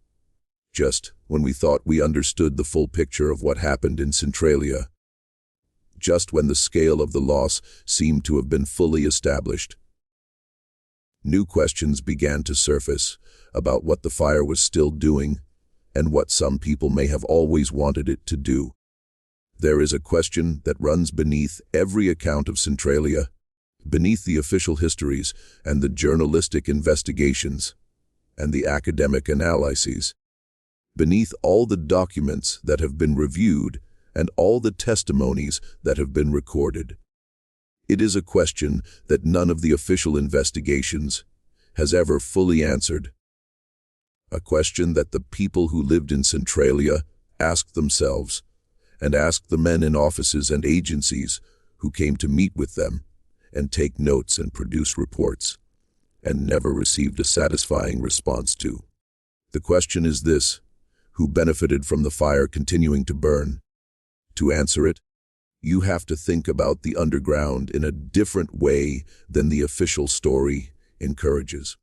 Just when we thought we understood the full picture of what happened in Centralia, just when the scale of the loss seemed to have been fully established, new questions began to surface about what the fire was still doing and what some people may have always wanted it to do. There is a question that runs beneath every account of Centralia, beneath the official histories and the journalistic investigations and the academic analyses, beneath all the documents that have been reviewed and all the testimonies that have been recorded. It is a question that none of the official investigations has ever fully answered. A question that the people who lived in Centralia asked themselves, and asked the men in offices and agencies who came to meet with them, and take notes and produce reports, and never received a satisfying response to. The question is this: who benefited from the fire continuing to burn? To answer it, you have to think about the underground in a different way than the official story encourages.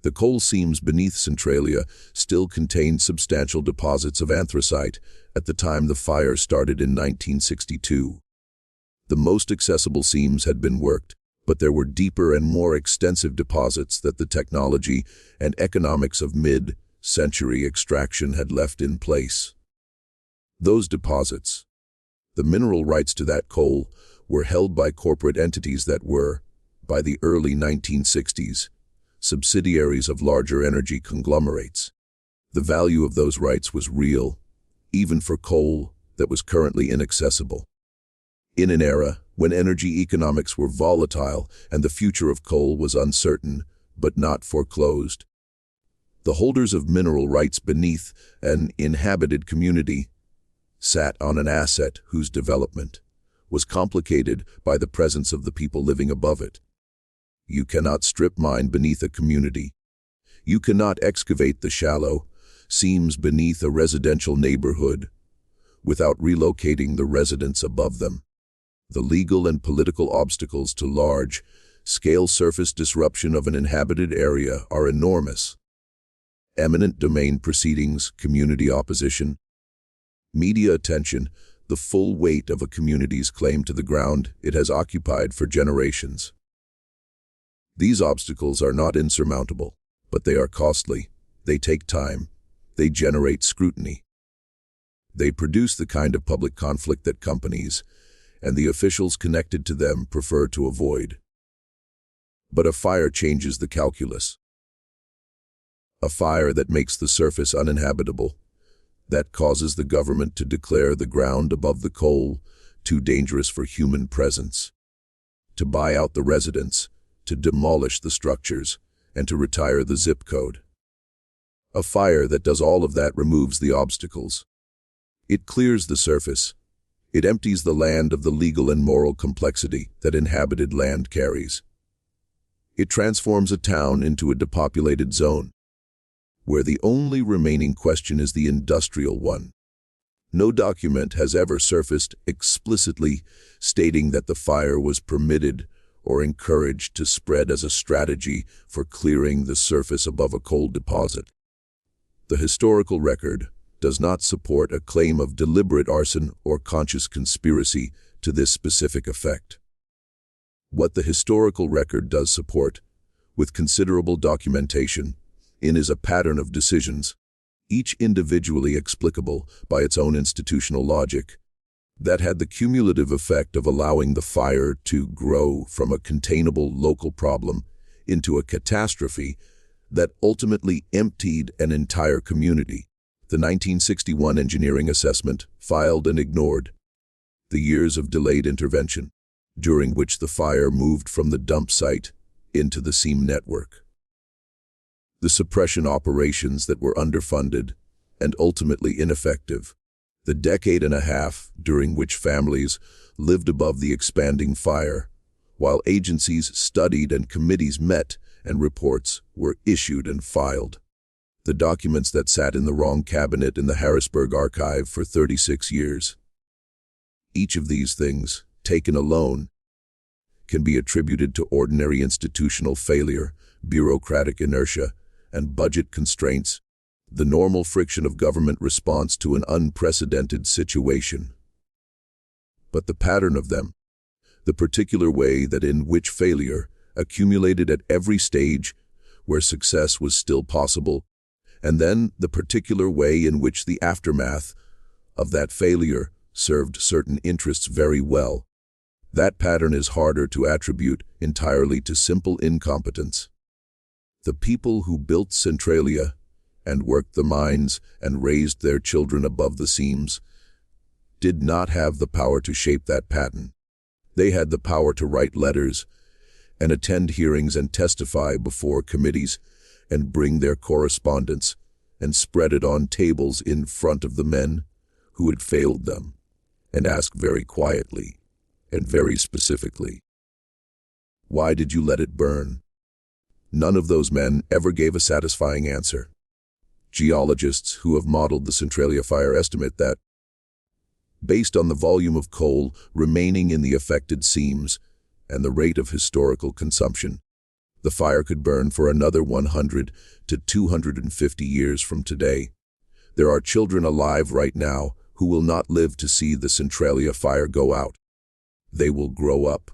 The coal seams beneath Centralia still contained substantial deposits of anthracite at the time the fire started in 1962. The most accessible seams had been worked, but there were deeper and more extensive deposits that the technology and economics of mid-century extraction had left in place. Those deposits, the mineral rights to that coal, were held by corporate entities that were, by the early 1960s, subsidiaries of larger energy conglomerates. The value of those rights was real, even for coal that was currently inaccessible. In an era when energy economics were volatile and the future of coal was uncertain, but not foreclosed, the holders of mineral rights beneath an inhabited community sat on an asset whose development was complicated by the presence of the people living above it. You cannot strip mine beneath a community. You cannot excavate the shallow seams beneath a residential neighborhood without relocating the residents above them. The legal and political obstacles to large-scale surface disruption of an inhabited area are enormous. Eminent domain proceedings, community opposition, media attention, the full weight of a community's claim to the ground it has occupied for generations. These obstacles are not insurmountable, but they are costly. They take time. They generate scrutiny. They produce the kind of public conflict that companies and the officials connected to them prefer to avoid. But a fire changes the calculus. A fire that makes the surface uninhabitable, that causes the government to declare the ground above the coal too dangerous for human presence, to buy out the residents, to demolish the structures, and to retire the zip code. A fire that does all of that removes the obstacles. It clears the surface. It empties the land of the legal and moral complexity that inhabited land carries. It transforms a town into a depopulated zone, where the only remaining question is the industrial one. No document has ever surfaced explicitly stating that the fire was permitted or encouraged to spread as a strategy for clearing the surface above a coal deposit. The historical record does not support a claim of deliberate arson or conscious conspiracy to this specific effect. What the historical record does support, with considerable documentation, is a pattern of decisions, each individually explicable by its own institutional logic, that had the cumulative effect of allowing the fire to grow from a containable local problem into a catastrophe that ultimately emptied an entire community. The 1961 engineering assessment filed and ignored the years of delayed intervention, during which the fire moved from the dump site into the seam network. The suppression operations that were underfunded and ultimately ineffective. The decade and a half during which families lived above the expanding fire, while agencies studied and committees met and reports were issued and filed. The documents that sat in the wrong cabinet in the Harrisburg archive for 36 years. Each of these things, taken alone, can be attributed to ordinary institutional failure, bureaucratic inertia, and budget constraints, the normal friction of government response to an unprecedented situation. But the pattern of them, the particular way that in which failure accumulated at every stage where success was still possible, and then the particular way in which the aftermath of that failure served certain interests very well, that pattern is harder to attribute entirely to simple incompetence. The people who built Centralia and worked the mines and raised their children above the seams did not have the power to shape that pattern. They had the power to write letters and attend hearings and testify before committees and bring their correspondence and spread it on tables in front of the men who had failed them and ask very quietly and very specifically, Why did you let it burn? None of those men ever gave a satisfying answer. Geologists who have modeled the Centralia fire estimate that, based on the volume of coal remaining in the affected seams and the rate of historical consumption, the fire could burn for another 100 to 250 years from today. There are children alive right now who will not live to see the Centralia fire go out. They will grow up,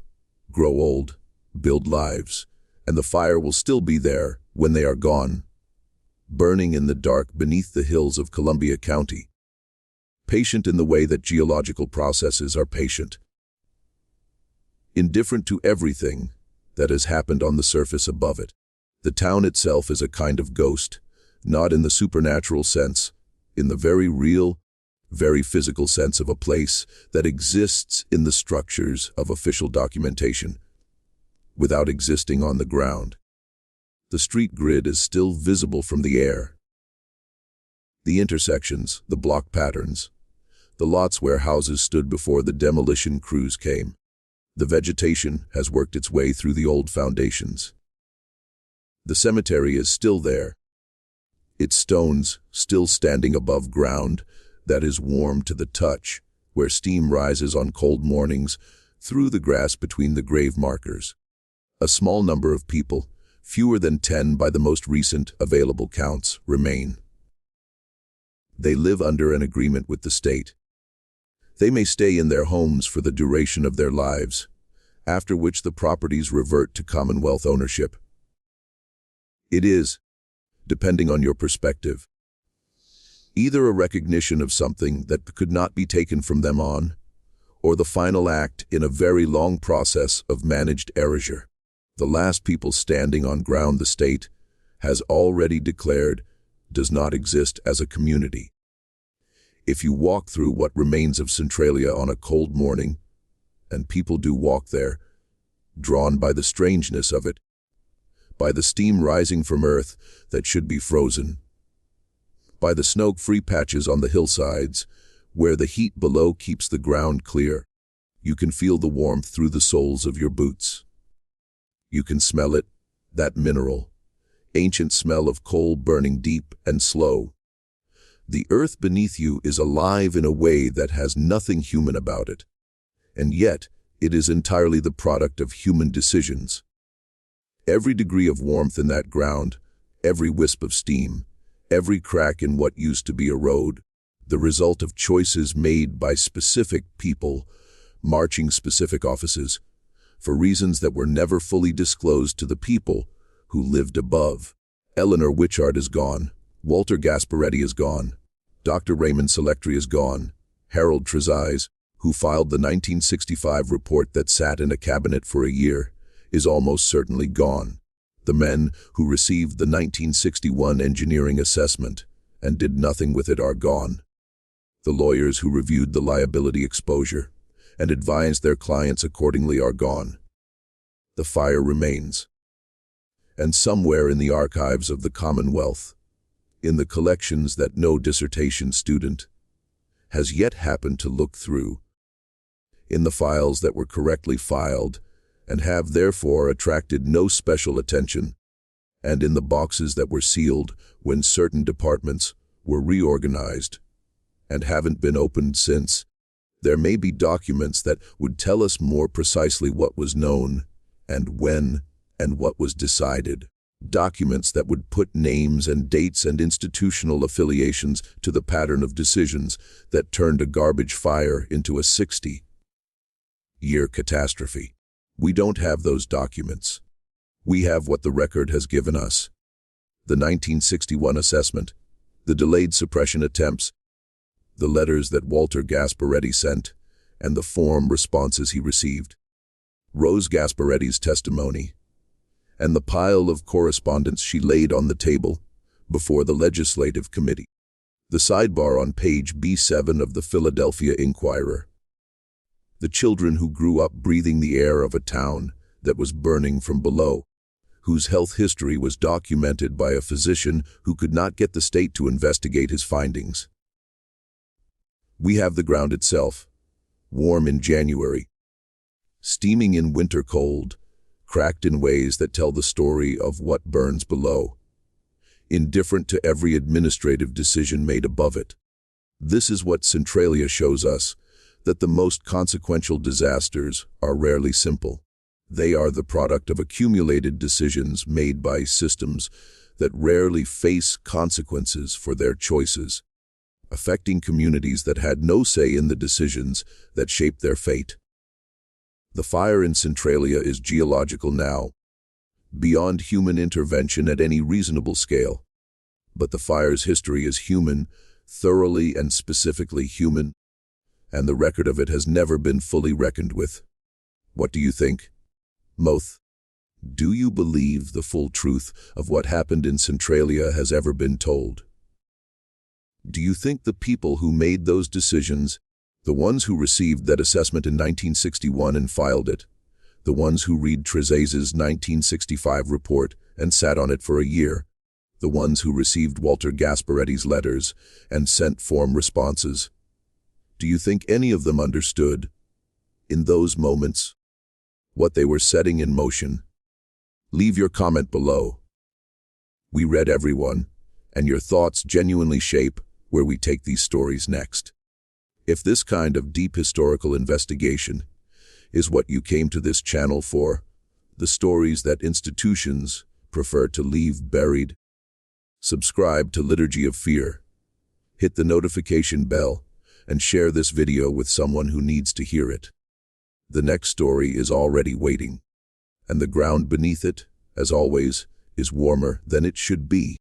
grow old, build lives, and the fire will still be there when they are gone, burning in the dark beneath the hills of Columbia County. Patient in the way that geological processes are patient. Indifferent to everything that has happened on the surface above it. The town itself is a kind of ghost, not in the supernatural sense, in the very real, very physical sense of a place that exists in the structures of official documentation, without existing on the ground. The street grid is still visible from the air. The intersections, the block patterns, the lots where houses stood before the demolition crews came. The vegetation has worked its way through the old foundations. The cemetery is still there, its stones still standing above ground that is warm to the touch, where steam rises on cold mornings through the grass between the grave markers. A small number of people, fewer than 10 by the most recent available counts, remain. They live under an agreement with the state. They may stay in their homes for the duration of their lives, after which the properties revert to Commonwealth ownership. It is, depending on your perspective, either a recognition of something that could not be taken from them on, or the final act in a very long process of managed erasure. The last people standing on ground the state has already declared does not exist as a community. If you walk through what remains of Centralia on a cold morning, and people do walk there, drawn by the strangeness of it, by the steam rising from earth that should be frozen, by the snow-free patches on the hillsides, where the heat below keeps the ground clear, you can feel the warmth through the soles of your boots. You can smell it, that mineral, ancient smell of coal burning deep and slow. The earth beneath you is alive in a way that has nothing human about it, and yet it is entirely the product of human decisions. Every degree of warmth in that ground, every wisp of steam, every crack in what used to be a road, the result of choices made by specific people, marching specific offices, for reasons that were never fully disclosed to the people who lived above. Eleanor Witchard is gone. Walter Gasparetti is gone. Dr. Raymond Selectri is gone. Harold Trezise, who filed the 1965 report that sat in a cabinet for a year, is almost certainly gone. The men who received the 1961 engineering assessment and did nothing with it are gone. The lawyers who reviewed the liability exposure and advised their clients accordingly are gone. The fire remains. And somewhere in the archives of the Commonwealth, in the collections that no dissertation student has yet happened to look through, in the files that were correctly filed and have therefore attracted no special attention, and in the boxes that were sealed when certain departments were reorganized and haven't been opened since, there may be documents that would tell us more precisely what was known and when and what was decided. Documents that would put names and dates and institutional affiliations to the pattern of decisions that turned a garbage fire into a 60-year catastrophe. We don't have those documents. We have what the record has given us. The 1961 assessment, the delayed suppression attempts, the letters that Walter Gasparetti sent, and the form responses he received. Rose Gasparetti's testimony, and the pile of correspondence she laid on the table before the Legislative Committee. The sidebar on page B7 of the Philadelphia Inquirer. The children who grew up breathing the air of a town that was burning from below, whose health history was documented by a physician who could not get the state to investigate his findings. We have the ground itself, warm in January, steaming in winter cold, cracked in ways that tell the story of what burns below, indifferent to every administrative decision made above it. This is what Centralia shows us, that the most consequential disasters are rarely simple. They are the product of accumulated decisions made by systems that rarely face consequences for their choices, affecting communities that had no say in the decisions that shaped their fate. The fire in Centralia is geological now, beyond human intervention at any reasonable scale. But the fire's history is human, thoroughly and specifically human, and the record of it has never been fully reckoned with. What do you think? Moth, do you believe the full truth of what happened in Centralia has ever been told? Do you think the people who made those decisions, the ones who received that assessment in 1961 and filed it, the ones who read Trezese's 1965 report and sat on it for a year, the ones who received Walter Gasparetti's letters and sent form responses, do you think any of them understood, in those moments, what they were setting in motion? Leave your comment below. We read everyone, and your thoughts genuinely shape where we take these stories next. If this kind of deep historical investigation is what you came to this channel for, the stories that institutions prefer to leave buried, subscribe to Liturgy of Fear, hit the notification bell, and share this video with someone who needs to hear it. The next story is already waiting, and the ground beneath it, as always, is warmer than it should be.